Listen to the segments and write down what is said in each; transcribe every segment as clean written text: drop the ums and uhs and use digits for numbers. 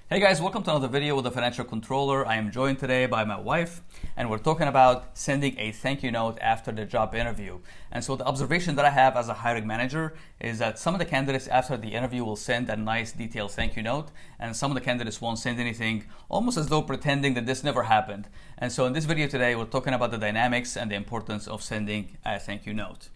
Hey guys, welcome to another video with the Financial Controller. I am joined today by my wife, and we're talking about sending a thank you note after the job interview. And so the observation that I have as a hiring manager is that some of the candidates after the interview will send a nice detailed thank you note, and some of the candidates won't send anything, almost as though pretending that this never happened. And so in this video today, we're talking about the dynamics and the importance of sending a thank you note.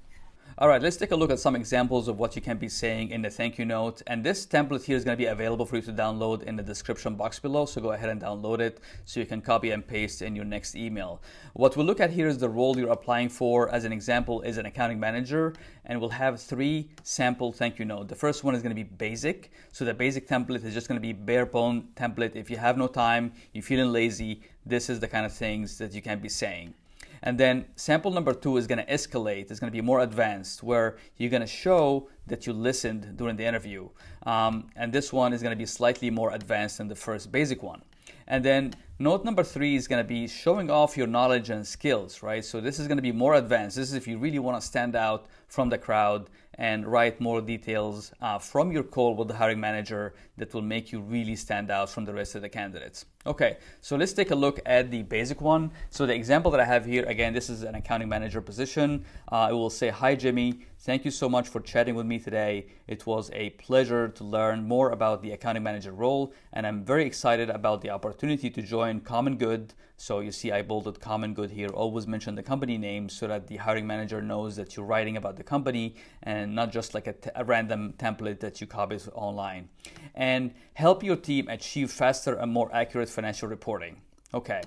All right, let's take a look at some examples of what you can be saying in the thank you note. And this template here is going to be available for you to download in the description box below. So go ahead and download it so you can copy and paste in your next email. What we'll look at here is the role you're applying for. As an example, is an accounting manager, and we'll have 3 sample thank you notes. The first one is going to be basic. So the basic template is just going to be bare bone template. If you have no time, you're feeling lazy, this is the kind of things that you can be saying. And then sample number 2 is going to escalate. It's going to be more advanced, where you're going to show that you listened during the interview. And this one is going to be slightly more advanced than the first basic one. And then note number 3 is going to be showing off your knowledge and skills, right? So this is going to be more advanced. This is if you really want to stand out from the crowd and write more details from your call with the hiring manager that will make you really stand out from the rest of the candidates. Okay, so let's take a look at the basic one. So the example that I have here, again, this is an accounting manager position. I will say, "Hi Jimmy, thank you so much for chatting with me today. It was a pleasure to learn more about the accounting manager role, and I'm very excited about the opportunity to join Common Good." So you see I bolded Common Good here. Always mention the company name so that the hiring manager knows that you're writing about the company and not just like a random template that you copy online. And help your team achieve faster and more accurate financial reporting. Okay,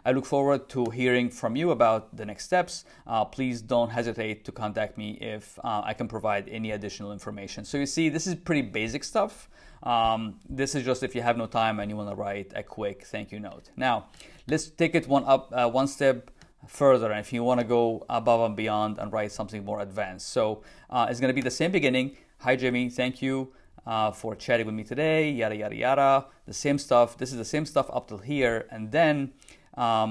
I look forward to hearing from you about the next steps. Please don't hesitate to contact me if I can provide any additional information. So you see, this is pretty basic stuff. This is just if you have no time and you want to write a quick thank you note. Now, let's take it one step further, and if you want to go above and beyond and write something more advanced. So it's going to be the same beginning. "Hi Jimmy, thank you for chatting with me today, yada yada yada." The same stuff. This is the same stuff up till here, and then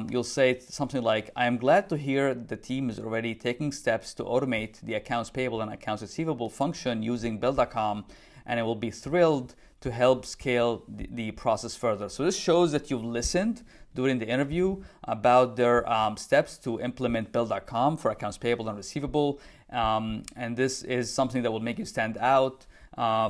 you'll say something like, "I am glad to hear the team is already taking steps to automate the accounts payable and accounts receivable function using Bill.com, and I will be thrilled to help scale the process further." So this shows that you've listened during the interview about their steps to implement Bill.com for accounts payable and receivable, and this is something that will make you stand out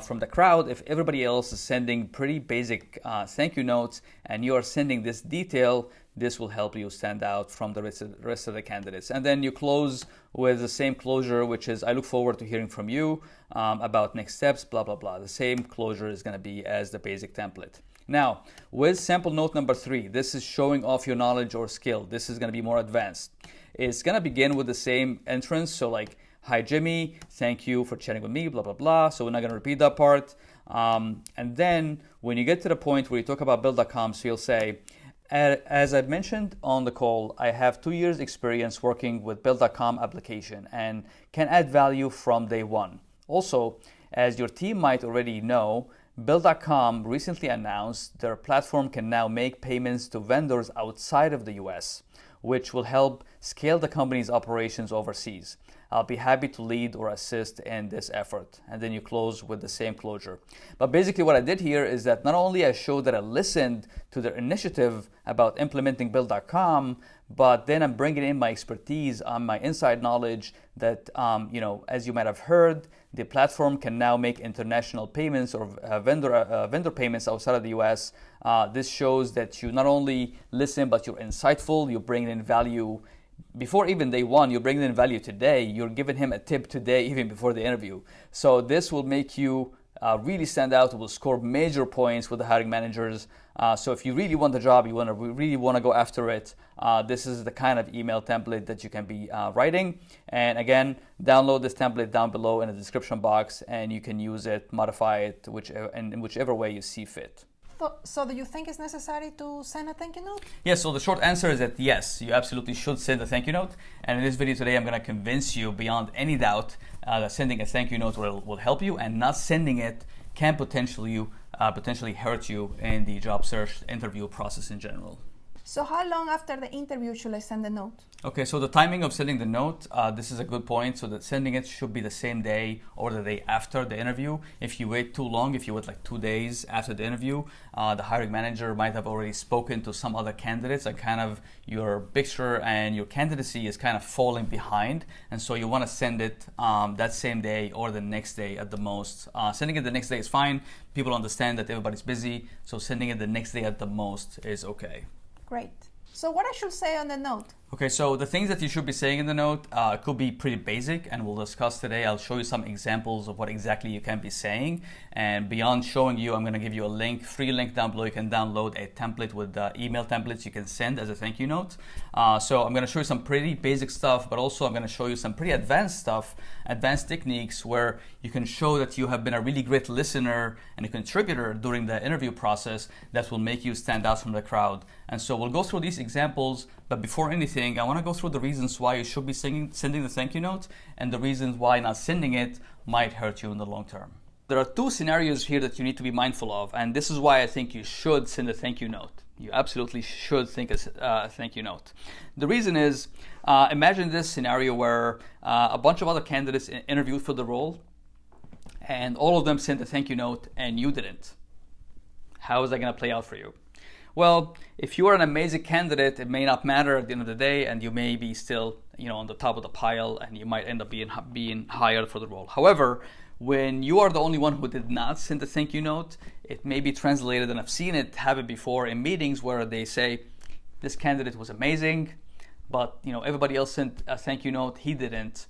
from the crowd. If everybody else is sending pretty basic thank you notes and you are sending this detail, this will help you stand out from the rest of the candidates. And then you close with the same closure, which is, "I look forward to hearing from you about next steps, blah, blah, blah." The same closure is going to be as the basic template. Now, with sample note number 3, this is showing off your knowledge or skill. This is going to be more advanced. It's going to begin with the same entrance. So like, "Hi Jimmy, thank you for chatting with me, blah, blah, blah." So we're not going to repeat that part. And then when you get to the point where you talk about Bill.com, so you'll say, "As I've mentioned on the call, I have 2 years experience working with Bill.com application and can add value from day one. Also, as your team might already know, Bill.com recently announced their platform can now make payments to vendors outside of the US, which will help scale the company's operations overseas. I'll be happy to lead or assist in this effort." And then you close with the same closure. But basically what I did here is that not only I showed that I listened to their initiative about implementing Bill.com, but then I'm bringing in my expertise on my inside knowledge that, as you might have heard, the platform can now make international payments or vendor payments outside of the US. This shows that you not only listen, but you're insightful, you bring in value. Before even day one, you're bringing in value today. You're giving him a tip today, even before the interview. So this will make you really stand out. It will score major points with the hiring managers. So if you really want the job, you really want to go after it, this is the kind of email template that you can be writing. And again, download this template down below in the description box, and you can use it, modify it, in whichever way you see fit. So do you think it's necessary to send a thank you note? Yes, so the short answer is that yes, you absolutely should send a thank you note. And in this video today, I'm going to convince you beyond any doubt that sending a thank you note will help you, and not sending it can potentially hurt you in the job search interview process in general. So how long after the interview should I send the note? Okay, so the timing of sending the note, this is a good point. So that sending it should be the same day or the day after the interview. If you wait too long, if you wait like 2 days after the interview, the hiring manager might have already spoken to some other candidates, and kind of your picture and your candidacy is kind of falling behind. And so you want to send it that same day or the next day at the most. Sending it the next day is fine. People understand that everybody's busy. So sending it the next day at the most is okay. Great. So what I should say on the note? Okay, so the things that you should be saying in the note could be pretty basic, and we'll discuss today. I'll show you some examples of what exactly you can be saying. And beyond showing you, I'm going to give you a link, free link down below. You can download a template with email templates you can send as a thank you note. So I'm going to show you some pretty basic stuff, but also I'm going to show you some pretty advanced stuff, advanced techniques where you can show that you have been a really great listener and a contributor during the interview process that will make you stand out from the crowd. And so we'll go through these examples, but before anything, I want to go through the reasons why you should be sending the thank you note and the reasons why not sending it might hurt you in the long term. There are two scenarios here that you need to be mindful of, and this is why I think you should send a thank you note. You absolutely should think a thank you note. The reason is, imagine this scenario where a bunch of other candidates interviewed for the role, and all of them sent a thank you note and you didn't. How is that going to play out for you? Well, if you are an amazing candidate, it may not matter at the end of the day, and you may be still, on the top of the pile, and you might end up being hired for the role. However, when you are the only one who did not send a thank you note, it may be translated, and I've seen it happen before in meetings where they say, this candidate was amazing, but everybody else sent a thank you note, he didn't.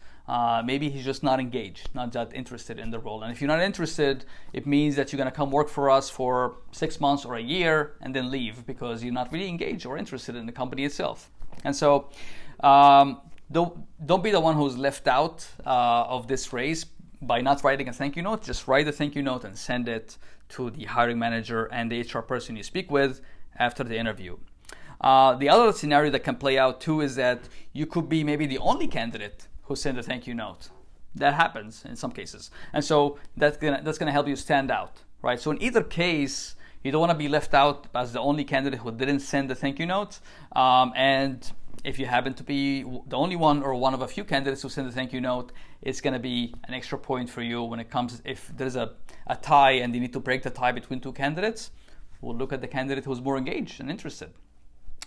Maybe he's just not engaged, not that interested in the role. And if you're not interested, it means that you're going to come work for us for 6 months or a year and then leave because you're not really engaged or interested in the company itself. And so don't be the one who's left out of this race by not writing a thank you note. Just write a thank you note and send it to the hiring manager and the HR person you speak with after the interview. The other scenario that can play out too is that you could be maybe the only candidate who sent a thank you note. That happens in some cases. And so that's gonna help you stand out, right? So in either case, you don't want to be left out as the only candidate who didn't send the thank you note. And if you happen to be the only one or one of a few candidates who send a thank you note, it's gonna be an extra point for you when it comes, if there's a tie and you need to break the tie between two candidates, we'll look at the candidate who's more engaged and interested.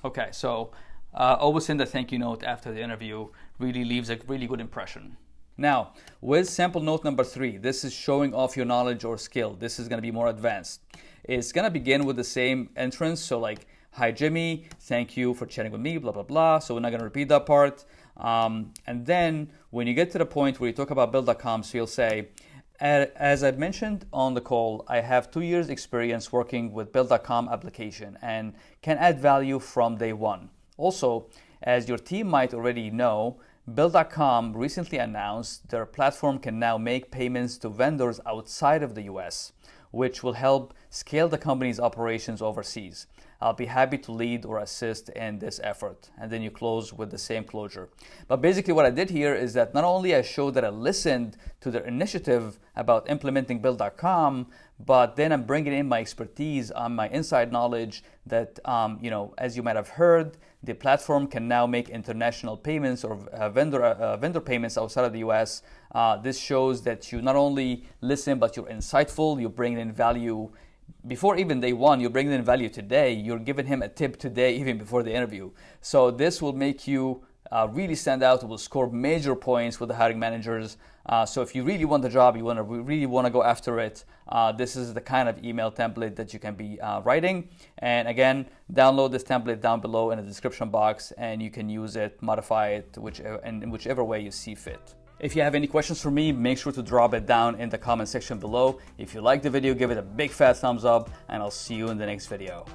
Okay, so always send a thank you note after the interview. Really leaves a really good impression. Now, with sample note number 3, this is showing off your knowledge or skill. This is going to be more advanced. It's going to begin with the same entrance. So like, hi Jimmy, thank you for chatting with me, blah, blah, blah. So we're not going to repeat that part. And then when you get to the point where you talk about Build.com, so you'll say, as I've mentioned on the call, I have 2 years experience working with Build.com application and can add value from day one. Also, as your team might already know, Build.com recently announced their platform can now make payments to vendors outside of the US, which will help scale the company's operations overseas. I'll be happy to lead or assist in this effort. And then you close with the same closure. But basically what I did here is that not only I showed that I listened to their initiative about implementing Build.com, but then I'm bringing in my expertise on my inside knowledge that, as you might have heard, the platform can now make international payments or vendor payments outside of the US. This shows that you not only listen, but you're insightful, you're bringing in value. Before even day one, you're bringing in value today. You're giving him a tip today, even before the interview. So this will make you really stand out. It will score major points with the hiring managers. So if you really want the job, you really want to go after it, this is the kind of email template that you can be writing. And again, download this template down below in the description box, and you can use it, modify it, in whichever way you see fit. If you have any questions for me, make sure to drop it down in the comment section below. If you like the video, give it a big fat thumbs up, and I'll see you in the next video.